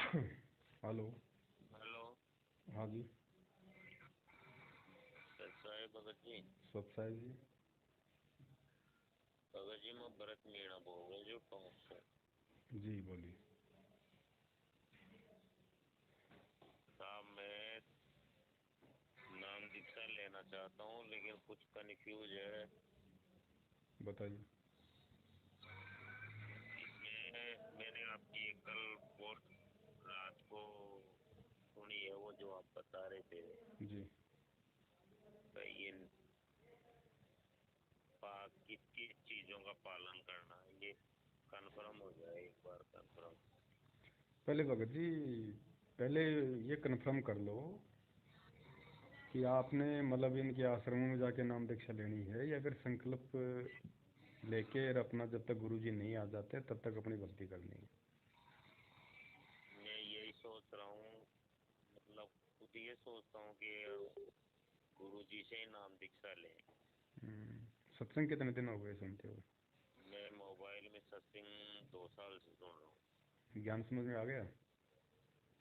Hello. Hello. हाँ जी। कैसा है भगत जी? सब साहिब जी। भगत जी मैं भरत मीणा बोल रहा हूँ टोंक से। जी बोलिए। साहब मैं नाम दीक्षा लेना चाहता हूँ लेकिन कुछ कन्फ्यूज है बताइए। इसमें। मैंने आपकी एक कल पोस्ट रात को सुनी है, वो जो आप बता रहे थे जी। ये किस किस चीजों का पालन करना है, ये कंफर्म हो जाए एक बार कंफर्म। पहले भगत जी, पहले ये कन्फर्म कर लो कि आपने मतलब इनके आश्रमों में जाके नाम दीक्षा लेनी है या फिर संकल्प लेके और अपना जब तक गुरुजी नहीं आ जाते तब तक अपनी भक्ति करनी है। मैं यही सोच रहा हूँ, मतलब खुद ये सोचता हूँ कि गुरु जी से ही नाम दीक्षा लें। सत्संग कितने दिन हो गए सुनते हो? मैं मोबाइल में सत्संग 2 साल से सुन रहा हूँ। ज्ञान समझ में आ गया?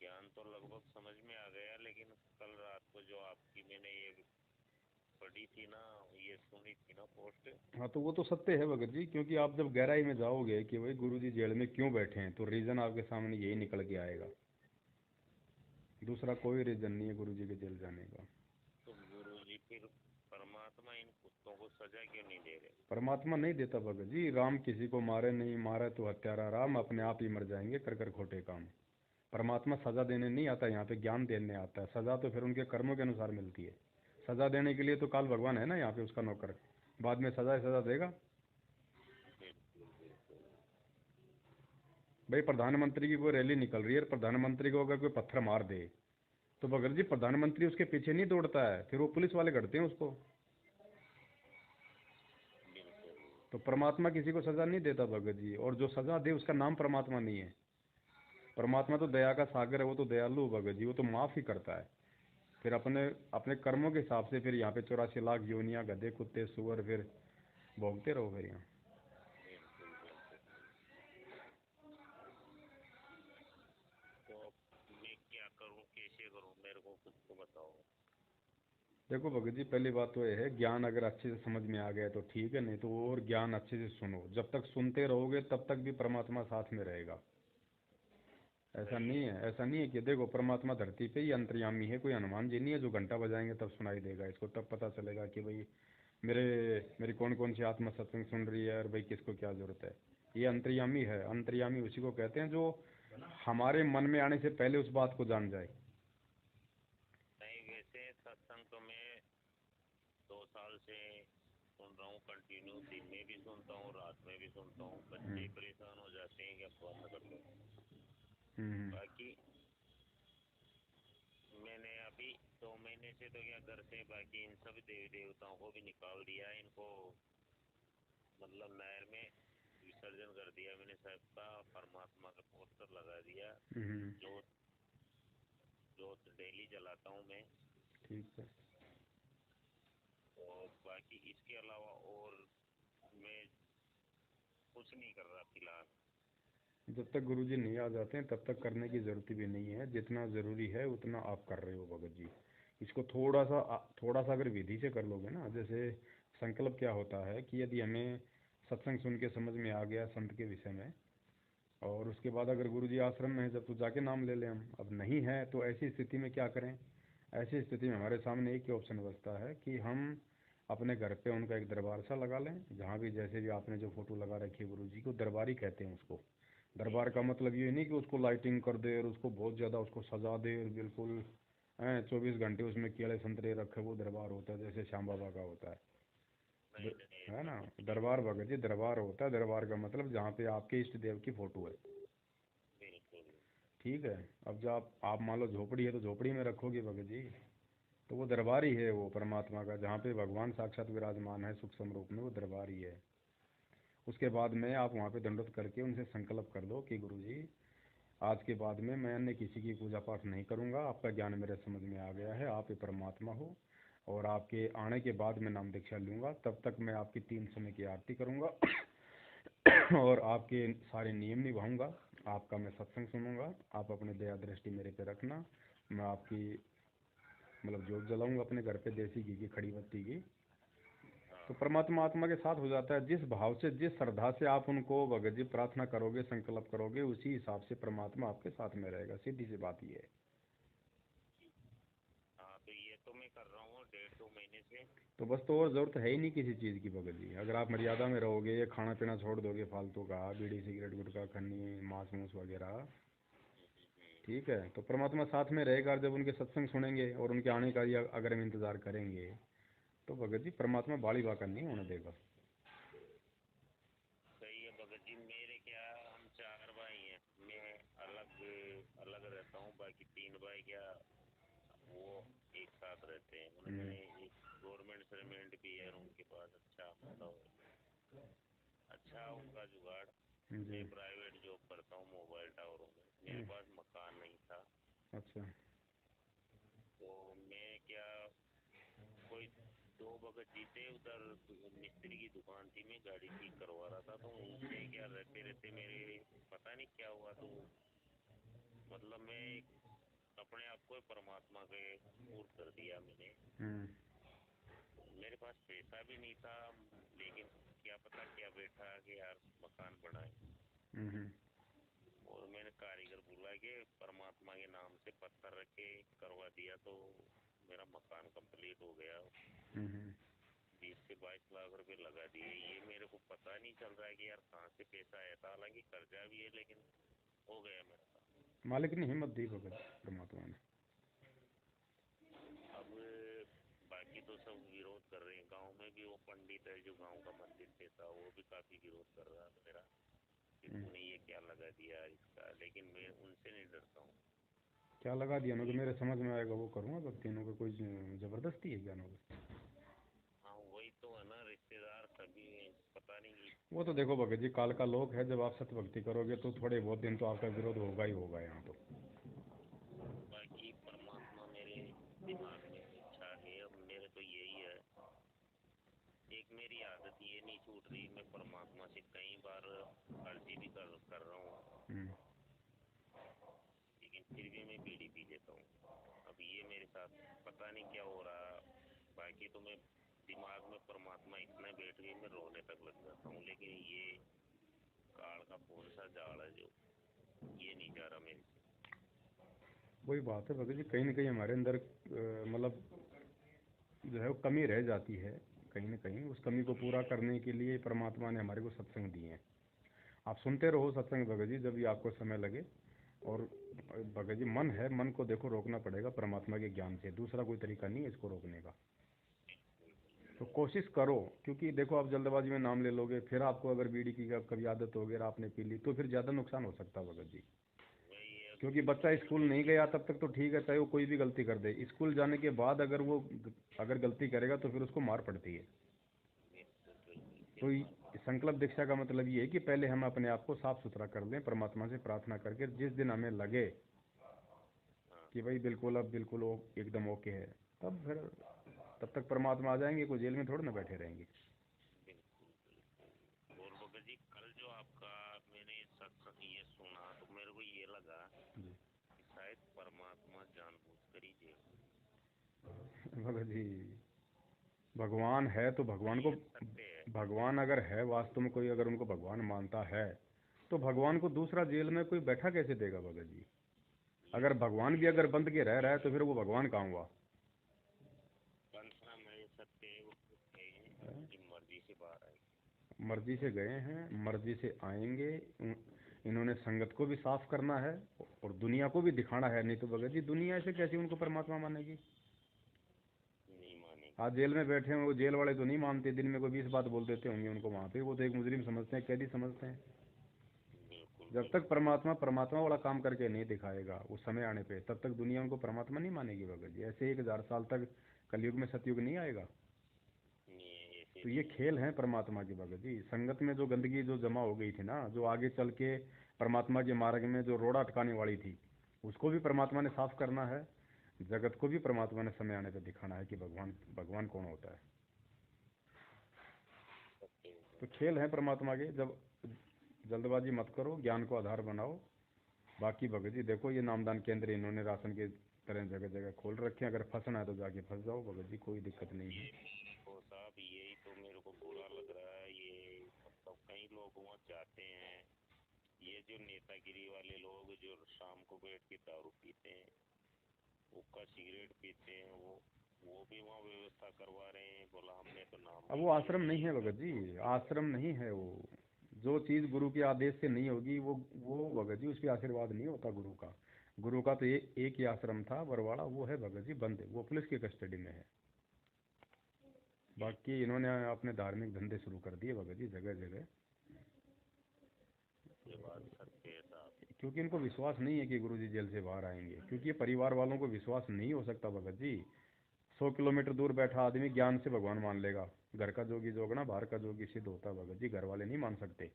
ज्ञान तो लगभग समझ में आ गया, लेकिन कल रात को जो आपकी मैंने ये पढ़ी थी ना, ये सुनी थी ना पोस्ट। हाँ तो वो तो सत्य है भगत जी, क्योंकि आप जब गहराई में जाओगे कि भाई गुरुजी जेल में क्यों बैठे हैं तो रीज़न आपके सामने यही निकल के आएगा। दूसरा कोई रीज़न नहीं है गुरुजी के जेल जाने का। तो गुरु जी फिर परमात्मा इन कुत्तों को सजा क्यों नहीं दे रहे? परमात्मा नहीं देता भगत जी। राम किसी को मारे नहीं, मारे तो हत्यारा राम, अपने आप ही मर जाएंगे कर कर खोटे काम। परमात्मा सजा देने नहीं आता, यहाँ पे ज्ञान देने आता है। सजा तो फिर उनके कर्मों के अनुसार मिलती है। सजा देने के लिए तो काल भगवान है ना यहाँ पे उसका नौकर। बाद में सजा सजा देगा। बिल्कुल बिल्कुल। भाई प्रधानमंत्री की कोई रैली निकल रही है, प्रधानमंत्री को अगर कोई पत्थर मार दे तो भगत जी प्रधानमंत्री उसके पीछे नहीं दौड़ता है, फिर वो पुलिस वाले करते हैं उसको। बिल्कुल। तो परमात्मा किसी को सजा नहीं देता भगत जी, और जो सजा दे उसका नाम परमात्मा नहीं है। परमात्मा तो दया का सागर है, वो तो दयालु भगत जी, वो तो माफ़ ही करता है। फिर अपने अपने कर्मों के हिसाब से फिर यहाँ पे 84 लाख योनियाँ गधे कुत्ते सुअर फिर भोगते रहो फिर यहाँ। बिल्कुल बिल्कुल। तो अब मैं क्या करूँ, कैसे करूँ, मेरे को कुछ तो बताओ। देखो भगत जी, पहली बात तो ये है, ज्ञान अगर अच्छे से समझ में आ गया तो ठीक है, नहीं तो और ज्ञान अच्छे से सुनो। जब तक सुनते रहोगे तब तक भी परमात्मा साथ में रहेगा। ऐसा सही नहीं है। है, ऐसा नहीं है कि देखो परमात्मा धरती पे ही अंतर्यामी है, कोई हनुमान जी नहीं है जो घंटा बजाएंगे तब सुनाई देगा इसको, तब पता चलेगा कि भाई मेरे मेरी कौन कौन सी आत्मा सत्संग सुन रही है और भाई किसको क्या जरूरत है। ये अंतर्यामी है। अंतर्यामी उसी को कहते हैं जो हमारे मन में आने से पहले उस बात को जान जाए। नहीं, वैसे सत्संग तो मैं 2 साल से सुन रहा हूँ कंटिन्यू। दिन में भी सुनता हूँ, रात में भी सुनता हूँ। हम्म। बच्चे परेशान हो जाते हैं कि अब बंद कर दो। हम्म। बाकी मैंने अभी 2 महीने से तो क्या, घर से बाकी इन सब देवी देवताओं को भी निकाल दिया। इनको मतलब नहर में विसर्जन कर दिया मैंने, सबका परमात्मा का पोस्टर लगा दिया। हम्म। जोत जोत डेली जलाता हूँ मैं। ठीक है। और बाकी इसके अलावा और मैं कुछ नहीं कर रहा फिलहाल। जब तक गुरुजी नहीं आ जाते हैं तब तक करने की ज़रूरत भी नहीं है। जितना ज़रूरी है उतना आप कर रहे हो भगत जी। इसको थोड़ा सा अगर विधि से कर लोगे ना, जैसे संकल्प क्या होता है कि यदि हमें सत्संग सुन के समझ में आ गया संत के विषय में, और उसके बाद अगर गुरुजी आश्रम में है जब, तो जाके नाम ले लें हम। अब नहीं है तो ऐसी स्थिति में क्या करें? ऐसी स्थिति में हमारे सामने एक ही ऑप्शन बचता है कि हम अपने घर पे उनका एक दरबार सा लगा लें। जहाँ भी जैसे भी आपने जो फोटो लगा रखी है गुरु जी को, दरबारी कहते हैं उसको। दरबार का मतलब ये नहीं कि उसको लाइटिंग कर दे और उसको बहुत ज़्यादा उसको सजा दे और बिल्कुल 24 घंटे उसमें केले संतरे रखे, वो दरबार होता है जैसे श्याम बाबा का होता है। नहीं नहीं, है ऐसा ना? कुछ नहीं। दरबार भगत जी दरबार होता है। दरबार का मतलब जहाँ पे आपके इष्ट देव की फोटो है। बिल्कुल। ठीक है। अब जो आप मान लो झोपड़ी है तो झोपड़ी में रखोगे भगत जी, तो वो दरबार ही है वो परमात्मा का, जहाँ पे भगवान साक्षात विराजमान है सूक्ष्म रूप में, वो दरबार ही है। उसके बाद में आप वहाँ पे दंडोत करके उनसे संकल्प कर दो कि गुरु जी आज के बाद में मैं अन्य किसी की पूजा पाठ नहीं करूँगा। आपका ज्ञान मेरे समझ में आ गया है, आप ही परमात्मा हो। और आपके आने के बाद मैं नाम दीक्षा लूँगा, तब तक मैं आपकी 3 समय की आरती करूँगा और आपके सारे नियम निभाऊँगा। आपका मैं सत्संग सुनूंगा, आप अपनी दया दृष्टि मेरे पे रखना, मैं आपकी मतलब जोत जलाऊंगा अपने घर पे देसी घी की, खड़ी बत्ती की। तो हाँ। परमात्मा आत्मा के साथ हो जाता है। जिस भाव से जिस श्रद्धा से आप उनको भगत जी प्रार्थना करोगे, संकल्प करोगे, उसी हिसाब से परमात्मा आपके साथ में रहेगा। सीधी सी बात ये है। हाँ, तो ये तो मैं कर रहा हूँ 1.5-2 महीने से। तो बस, तो और ज़रूरत है ही नहीं किसी चीज़ की भगत जी। अगर आप मर्यादा में रहोगे, ये खाना पीना छोड़ दोगे फालतू का, बीड़ी सिगरेट गुटखा खन्नी मांस मूस वगैरह, ठीक है, तो परमात्मा साथ में रहेगा। और जब उनके सत्संग सुनेंगे और उनके आने का या अगर हम इंतज़ार करेंगे, तो भगत जी परमात्मा बाड़ी बाका नहीं होने देगा। सही है भगत जी। मेरे क्या, हम 4 भाई हैं। मैं अलग अलग रहता हूँ, बाकी 3 भाई क्या वो एक साथ रहते हैं। हम्म, उनमें एक गवर्नमेंट सर्वेंट भी है, और उनके पास अच्छा मतलब अच्छा उनका जुगाड़। मैं जी। प्राइवेट जॉब करता हूँ मोबाइल टावरों में। मेरे पास मकान नहीं था, अच्छा। तो मैं क्या, कोई 2 भगत जी थे उधर, मिस्त्री की दुकान थी, मैं गाड़ी ठीक करवा रहा था, तो उनसे क्या रहते रहते मेरे पता नहीं क्या हुआ, तो मतलब मैं अपने आप को परमात्मा के पूर्ण कर दिया मैंने। हम्म, मेरे पास पैसा भी नहीं था, लेकिन क्या पता क्या बैठा कि यार मकान बनाए। हम्म, और मैंने कारीगर बुला के परमात्मा के नाम से पत्थर रखे, करवा दिया, तो मेरा मकान कंप्लीट हो गया। हम्म। 20 से 22 लाख रुपए लगा दिए। ये मेरे को पता नहीं चल रहा है कि यार कहाँ से पैसा आया था। हालांकि कर्जा भी है, लेकिन हो गया मेरा काम। मालिक ने हिम्मत दी भगत परमात्मा ने। अब बाकी तो सब विरोध कर रहे हैं। गांव में भी वो पंडित है जो गांव का मंदिर देता, वो भी काफी विरोध कर रहा था मेरा, कि हम्म। तूने ये क्या लगा दिया इसका। लेकिन मैं उनसे नहीं डरता हूँ। क्या लगा दिया ना, कि मेरे समझ में आएगा वो करूँगा। भक्ति तीनों का कोई जबरदस्ती है क्या ना? हाँ, वही तो है ना, रिश्तेदार सभी हैं, पता नहीं। वो तो देखो भगत जी, काल का लोक है। जब आप सत्य भक्ति करोगे तो थोड़े बहुत दिन तो आपका विरोध होगा ही होगा यहाँ तो। बाकी परमात्मा मेरे दिमाग में इच्छा है। अब मेरे तो यही है, एक मेरी आदत ये नहीं छूट रही, मैं परमात्मा से कई बार अर्जी भी कर रहा हूँ, हम्म। लेकिन फिर भी मैं बीड़ी पी लेता हूँ। अब ये मेरे साथ पता नहीं क्या हो रहा। बाकी तो मैं दिमाग में परमात्मा इतना बैठ गई, मैं रोने तक लग जाता हूँ। लेकिन ये काल का कौन सा जाल है जो ये नहीं जा रहा मेरे से। वही बात है भगत जी, कहीं ना कहीं हमारे अंदर मतलब जो है वो कमी रह जाती है। कहीं ना कहीं उस कमी को पूरा करने के लिए परमात्मा ने हमारे को सत्संग दिए हैं। आप सुनते रहो सत्संग भगत जी, जब भी आपको समय लगे। और भगत जी, मन है, मन को देखो रोकना पड़ेगा परमात्मा के ज्ञान से। दूसरा कोई तरीका नहीं है इसको रोकने का। तो कोशिश करो, क्योंकि देखो आप जल्दबाजी में नाम ले लोगे, फिर आपको अगर बीड़ी की कभी आदत हो गई और आपने पी ली, तो फिर ज़्यादा नुकसान हो सकता है भगत जी। वही है क्योंकि बच्चा भगत जी। स्कूल नहीं गया तब तक तो ठीक है, चाहे वो कोई भी गलती कर दे। स्कूल जाने के बाद अगर वो अगर गलती करेगा तो फिर उसको मार पड़ती है। बिल्कुल बिल्कुल, तो फिर मार पड़ती संकल्प दीक्षा का मतलब ये है कि पहले हम अपने आप को साफ सुथरा कर लें, परमात्मा से प्रार्थना करके। जिस दिन हमें लगे है। हाँ, कि भाई बिल्कुल, अब बिल्कुल एकदम ओके है, तब फिर तब तक परमात्मा आ जाएंगे। कोई जेल में थोड़ी ना बैठे रहेंगे। बिल्कुल बिल्कुल। और भगत जी, कल जो आपका मैंने सत्संग ये सुना, तो मेरे को ये लगा जी। कि शायद परमात्मा जानबूझकर ही जेल में। भगत जी, भगवान है तो क्या भगवान को, ये सत्य है? भगवान अगर है वास्तव में, कोई अगर उनको भगवान मानता है, तो भगवान को दूसरा जेल में कोई बैठा कैसे देगा भगत जी? ये अगर तो भगवान ये भी अगर बंद के रह रहा है तो फिर वो भगवान कहाँ हुआ? कंसना में सत्य है, वो खुद कहे अपनी मर्जी से बाहर आए। मर्जी से गए हैं, मर्जी से आएंगे। इन्होंने संगत को भी साफ करना है और दुनिया को भी दिखाना है। नहीं तो भगत जी, दुनिया ऐसे कैसे उनको परमात्मा मानेगी? नहीं मानेगी। आज जेल में बैठे हैं, वो जेल वाले तो नहीं मानते। दिन में कोई 20 बात बोल देते होंगे उनको वहाँ पे, वो तो एक मुजरिम समझते हैं, कैदी समझते हैं। बिल्कुल जब तक बिल्कुल। परमात्मा परमात्मा वाला काम करके नहीं दिखाएगा उस समय आने पे, तब तक दुनिया उनको परमात्मा नहीं मानेगी भगत जी। ऐसे 1000 साल तक कलयुग में सतयुग नहीं आएगा। नहीं है, ऐसे तो ये नहीं है। खेल है परमात्मा की भगत जी। संगत में जो गंदगी जो जमा हो गई थी ना, जो आगे चल के परमात्मा के मार्ग में जो रोड़ा अटकाने वाली थी, उसको भी परमात्मा ने साफ करना है। जगत को भी परमात्मा ने समय आने पर दिखाना है कि भगवान भगवान कौन होता है। सत्य है तो भगत खेल है परमात्मा के। जब जल्दबाजी मत करो, ज्ञान को आधार बनाओ। बाकी भगत जी देखो ये नामदान केंद्र इन्होंने राशन के तरह जगह जगह खोल रखे हैं, अगर फंसना है तो जाके फंस जाओ भगत जी, कोई दिक्कत नहीं है। तो साहब यही तो मेरे को बुरा लग रहा है, ये मतलब कई लोग वहाँ जाते हैं, ये जो नेतागिरी वाले लोग जो शाम को बैठ के दारू पीते हैं, हुक्का सिगरेट पीते हैं, वो भी वहाँ व्यवस्था करवा रहे हैं, बोला हमने तो नाम अब नहीं वो दिया आश्रम है नहीं ये है भगत सब जी, तो। आश्रम नहीं है वो। जो चीज़ गुरु के आदेश से नहीं होगी वो भगत जी उस पर आशीर्वाद नहीं होता गुरु का। गुरु का तो एक ही आश्रम था बरवाड़ा, वो है भगत जी बंद है, वो पुलिस की कस्टडी में है। बाकी इन्होंने अपने धार्मिक धंधे शुरू कर दिए भगत जी जगह जगह, ये बात सत्य है साहब। क्योंकि इनको विश्वास नहीं है कि गुरु जी जेल से बाहर आएंगे, क्योंकि ये परिवार वालों को विश्वास नहीं हो सकता भगत जी। 100 किलोमीटर दूर बैठा आदमी ज्ञान से भगवान मान लेगा, घर का जोगी जोगना बाहर का जोगी सिद्ध होता भगत जी, घर वाले नहीं मान सकते।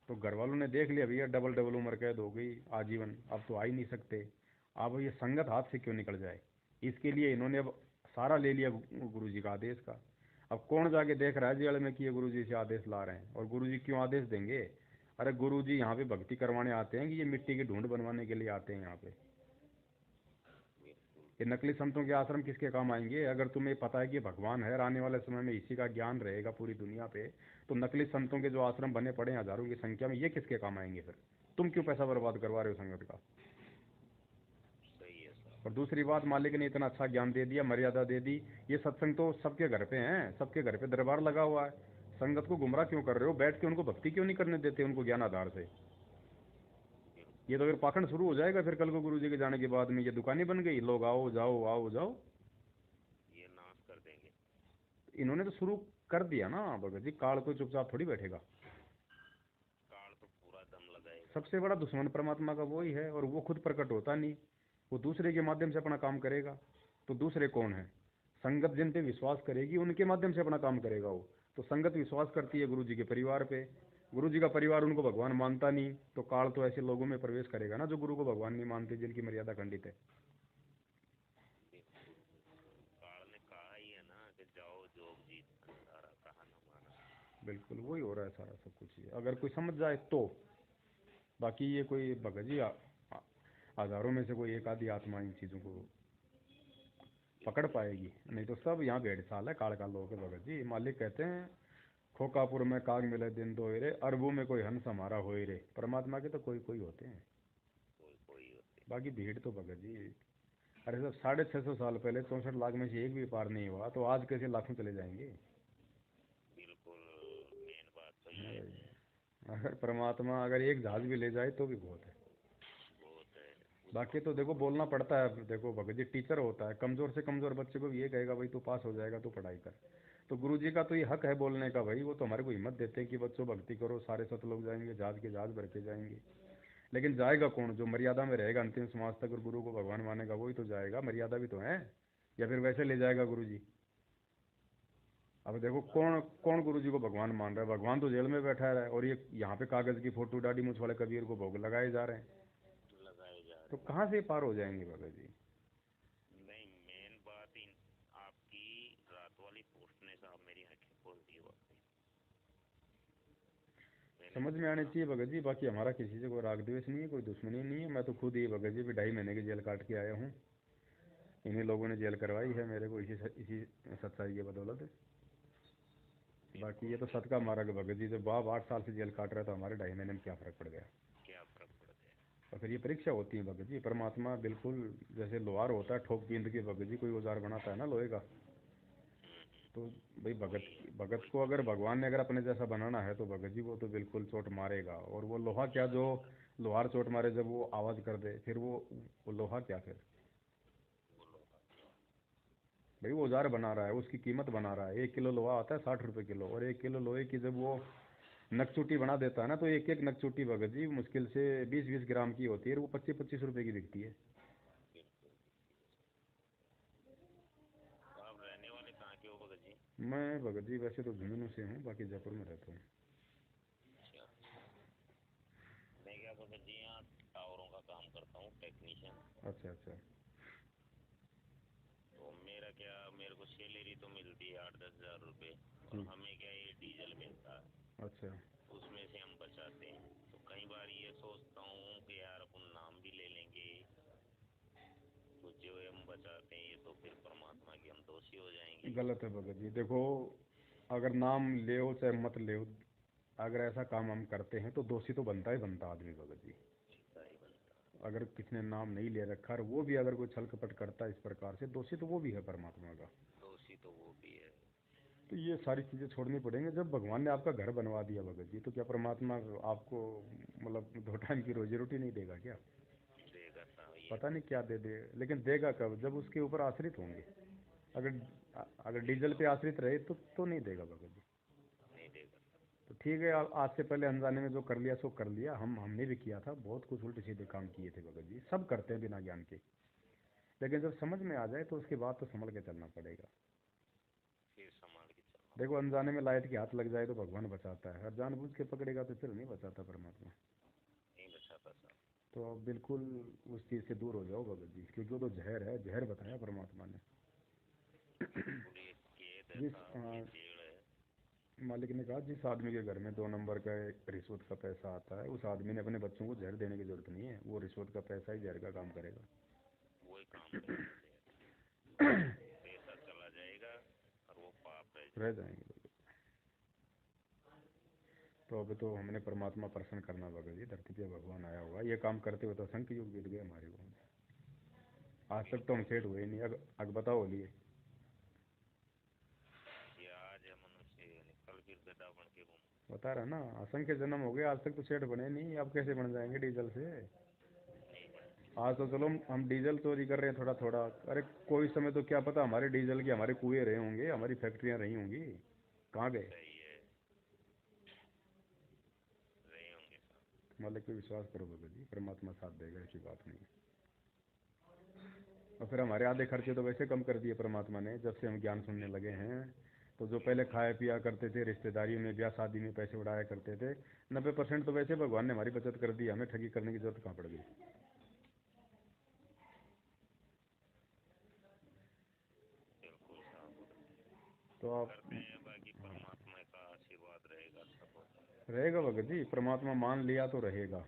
तो घर वालों ने देख लिया भैया डबल डबल उम्र कैद हो गई आजीवन, अब तो आ ही नहीं सकते। अब ये संगत हाथ से क्यों निकल जाए, इसके लिए इन्होंने अब सारा ले लिया गुरु जी का आदेश का। अब कौन जाके देख रहा है जेल में कि ये गुरु जी से आदेश ला रहे हैं, और गुरु जी क्यों आदेश देंगे। अरे गुरु जी यहाँ पे भक्ति करवाने आते हैं कि ये मिट्टी की ढूंढ बनवाने के लिए आते हैं यहाँ पे। ये नकली संतों के आश्रम किसके काम आएंगे, अगर तुम्हें पता है कि भगवान है और आने वाले समय में इसी का ज्ञान रहेगा पूरी दुनिया पे, तो नकली संतों के जो आश्रम बने पड़े हैं हजारों की संख्या में, ये किसके काम आएंगे फिर। तुम क्यों पैसा बर्बाद करवा रहे हो संगत का। सही है साहब। और दूसरी बात, मालिक ने इतना अच्छा ज्ञान दे दिया, मर्यादा दे दी, ये सत्संग तो सबके घर पे हैं, सबके घर पे दरबार लगा हुआ है। संगत को गुमराह क्यों कर रहे हो, बैठ के उनको भक्ति क्यों नहीं करने देते उनको ज्ञान आधार से। ये तो अगर पाखंड शुरू हो जाएगा फिर कल को गुरु जी के जाने के बाद में ये दुकानें बन गई, लोग आओ जाओ आओ जाओ। ये नाश कर देंगे। इन्होंने तो शुरू कर दिया ना भगत जी, काल को चुपचाप थोड़ी बैठेगा। काल तो पूरा दम लगाएगा। सबसे बड़ा दुश्मन परमात्मा का वही है, और वो खुद प्रकट होता नहीं, वो दूसरे के माध्यम से अपना काम करेगा। तो दूसरे कौन है, संगत जिन पे विश्वास करेगी उनके माध्यम से अपना काम करेगा वो। तो संगत विश्वास करती है गुरु जी के परिवार पे, गुरु जी का परिवार उनको भगवान मानता नहीं, तो काल तो ऐसे लोगों में प्रवेश करेगा ना जो गुरु को भगवान नहीं मानते, जिनकी मर्यादा खंडित है। बिल्कुल। काल ने कहा ही है ना कि जाओ जोग जी संसारा, कहा न माना। बिल्कुल वही हो रहा है सारा सब कुछ ये, अगर कोई समझ जाए तो। बाकी ये कोई भगत जी हजारों में से कोई एक आधी आत्मा इन चीज़ों को पकड़ पाएगी, नहीं तो सब यहाँ भेड़ साल है काल का लोग है भगत जी। मालिक कहते हैं खोकापुर में काग मिले दिन दो रे, अरबों में कोई हंस हमारा होए रे। परमात्मा के तो कोई कोई होते हैं, कोई कोई होते। बाकी भीड़ तो भगत जी। अरे सब 650 साल पहले 64 लाख में से एक भी पार नहीं हुआ, तो आज कैसे लाखों चले जाएंगे। बिल्कुल। मेन बात तो हाँ ये है। भाई, अगर परमात्मा अगर एक जहाज भी ले जाए तो भी बहुत है। बहुत है। बाकी तो देखो बोलना पड़ता है, देखो भगत जी टीचर होता है, कमज़ोर से कमज़ोर बच्चे को भी ये कहेगा भाई तू पास हो जाएगा तू पढ़ाई कर। तो गुरु जी का तो ये हक है बोलने का भाई, वो तो हमारे को हिम्मत देते हैं कि बच्चों भक्ति करो, सारे सत लोग जाएंगे, जहाज के जहाज भर के जाएंगे। लेकिन जाएगा कौन, जो मर्यादा में रहेगा अंतिम समाज तक और गुरु को भगवान मानेगा वही तो जाएगा, मर्यादा भी तो है। या फिर वैसे ले जाएगा गुरु जी। अब देखो कौन कौन गुरु जी को भगवान मान रहा है, भगवान तो जेल में बैठा है और ये यहाँ पे कागज़ की फोटो दाढ़ी मूछ वाले कबीर को भोग लगाए जा रहे हैं। लगाए जा तो रहे कहाँ से पार हो जाएंगे भगत जी। हैं। नहीं, मेन बात इन आपकी रात वाली पोस्ट ने साहब मेरी आंखें खोल दी वाकई। मैंने समझ में आने बोला चाहिए भगत जी, बाकी हमारा किसी से कोई राग द्वेष नहीं है, कोई दुश्मनी नहीं है। मैं तो खुद ही भगत जी भी 2.5 महीने की जेल काट के आया हूँ, इन्हीं लोगों ने जेल करवाई है मेरे को, इसी सच्चाई की बदौलत। बाकी ये बिल्कुल तो सत का मार्ग है भगत जी, जब बाप 8 साल से जेल काट रहा था, हमारे 2.5 महीने में क्या फ़र्क पड़ गया। क्या फर्क पड़ गया। और फिर ये परीक्षा होती है भगत जी, परमात्मा बिल्कुल जैसे लोहार होता है ठोक पींद के भगत जी कोई औजार बनाता है ना लोहे का। तो भाई भगत वही है, भगत वही को तो अगर है। भगवान ने अगर अपने जैसा बनाना है तो भगत जी वो तो बिल्कुल चोट मारेगा। और वो लोहा क्या, जो लोहार चोट मारे जब वो आवाज़ कर दे, फिर वो लोहा क्या फिर। बोलो। भाई वो औजार बना रहा है, उसकी कीमत बना रहा है, 1 किलो लोहा आता है 60 रुपये किलो, और 1 किलो लोहे की जब वो नकचुटी बना देता है ना, तो एक एक नकचुटी भगत जी मुश्किल से 20-20 ग्राम की होती है, और वो 25-25 रुपये की बिकती है। बिल्कुल। तो आप रहने वाले कहाँ के हो भगत जी। मैं भगत जी वैसे तो झुंझुनू से हूँ, बाकी जयपुर में रहता हूँ। अच्छा। मैं क्या भगत जी यहाँ टावरों का काम करता हूँ, टेक्नीशियन। अच्छा अच्छा। तो मेरा क्या, मेरे को सैलरी तो मिलती है 8-10 हज़ार रुपये, और ठीक। हमें क्या ये डीजल मिलता है, अच्छा। उसमें से हम बचाते हैं। तो कई बार ये सोचता हूँ कि यार अपन नाम भी ले लेंगे, तो जो हम बचाते हैं ये तो फिर परमात्मा के हम दोषी हो जाएंगे। गलत है भगत जी। देखो, अगर नाम ले चाहे मत ले, अगर ऐसा काम हम करते हैं तो दोषी तो बनता ही बनता आदमी भगत जी। बनता ही बनता। अगर किसी ने नाम नहीं ले रखा और वो भी अगर कोई छल कपट करता है इस प्रकार से, दोषी तो वो भी है परमात्मा का। दोषी तो वो भी है। तो ये सारी चीज़ें छोड़नी पड़ेंगी। जब भगवान ने आपका घर बनवा दिया भगत जी, तो क्या परमात्मा आपको मतलब 2 टाइम की रोजी रोटी नहीं देगा क्या? देगा साहब ये। पता नहीं क्या दे दे, लेकिन देगा कब? जब उसके ऊपर आश्रित होंगे। अगर अगर डीजल पे आश्रित रहे तो नहीं देगा भगत जी। नहीं देगा। तो ठीक है, आज से पहले अनजाने में जो कर लिया सो कर लिया। हमने भी किया था, बहुत कुछ उल्टे सीधे काम किए थे भगत जी, सब करते हैं बिना ज्ञान के। लेकिन जब समझ में आ जाए तो उसके बाद तो संभल के चलना पड़ेगा। फिर संभाल के चलना। देखो, अनजाने में लाइट के हाथ लग जाए तो भगवान बचाता है, और जानबूझ के पकड़ेगा तो फिर नहीं बचाता परमात्मा। नहीं बचाता साहब। तो अब बिल्कुल उस चीज़ से दूर हो जाओ भगत जी, क्योंकि वो तो जहर है, जहर बताया परमात्मा ने। बिल्कुल ये खेत है जिस साहब, ये पेड़ है। मालिक ने कहा, जिस आदमी के घर में 2 नंबर का रिश्वत का पैसा आता है, उस आदमी ने अपने बच्चों को जहर देने की जरूरत नहीं है। वो रिश्वत का पैसा ही जहर का काम करेगा। वही काम करेगा। पैसा चला जाएगा और वो पाप रह रह जाएगा। जाएंगे। तो अब तो हमने परमात्मा प्रसन्न करना भगत जी, धरती पे भगवान आया हुआ। ये काम करते हुए तो असंख्य युग बीत गए हमारे को। आज तक तो हम बिल्कुल सेठ हुए ही नहीं। अग बताओ लिए। ये आज है मनुष्य, कल फिर गधा बन के घूम। बता रहा ना, असंख्य जन्म हो गए, आज तक तो सेठ बने नहीं। अब कैसे बन जाएंगे डीजल से? नहीं बने। आज तो चलो हम डीजल चोरी कर रहे हैं थोड़ा थोड़ा। अरे कोई समय तो क्या पता हमारे डीजल के हमारे कुएं रहे होंगे, हमारी फैक्ट्रियां रही होंगी। कहाँ गए? सही है। रहे होंगे साहब। मालिक पे विश्वास करो भगत जी, परमात्मा साथ देगा, ऐसी बात नहीं। और फिर हमारे आधे खर्चे तो वैसे कम कर दिए परमात्मा ने, जब से हम ज्ञान सुनने लगे हैं। तो जो पहले बिल्कुल खाया पिया करते थे, रिश्तेदारियों में ब्याह शादी में पैसे उड़ाया करते थे, 90% तो वैसे भगवान ने हमारी बचत कर दी। हमें ठगी करने की जरूरत कहाँ पड़ गई? बिल्कुल साहब। तो आप करते हैं, बाकी परमात्मा का आशीर्वाद रहेगा सब होगा। रहेगा भगत जी, परमात्मा मान लिया तो रहेगा।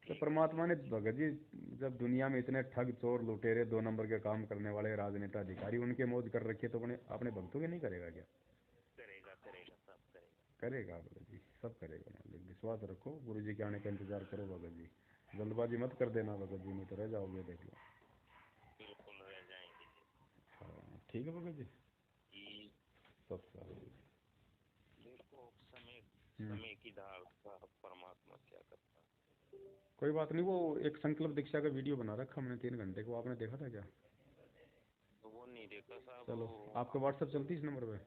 तो ठीक है परमात्मा ने ठीक है। भगत जी, जब दुनिया में इतने ठग चोर लुटेरे 2 नंबर के काम करने वाले राजनेता अधिकारी उनके मौज कर रखे, तो अपने अपने भक्तों के नहीं करेगा क्या? करेगा करेगा सब करेगा। करेगा भगत जी, सब करेगा। मालिक विश्वास रखो, गुरु जी के आने का इंतजार करो भगत जी। जल्दबाजी मत कर देना भगत जी, नहीं तो रह जाओगे, देख लो। बिल्कुल रह जाएंगे। हाँ ठीक है भगत जी। कि सब सारे। देखो समय, हम्म। समय की धार का परमात्मा क्या करता है। कोई बात नहीं, वो एक संकल्प दीक्षा का वीडियो बना रखा हमने 3 घंटे को, आपने देखा था क्या? तो वो नहीं देखा साहब चलो, वो। आपका व्हाट्सअप चलती है इस नंबर पे?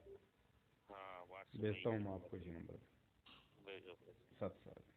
हाँ व्हाट्सएप भेजता यही हूँ है मैं नंबर आपको पे। इसी नंबर पे। भेजो भेजो। सब सारे।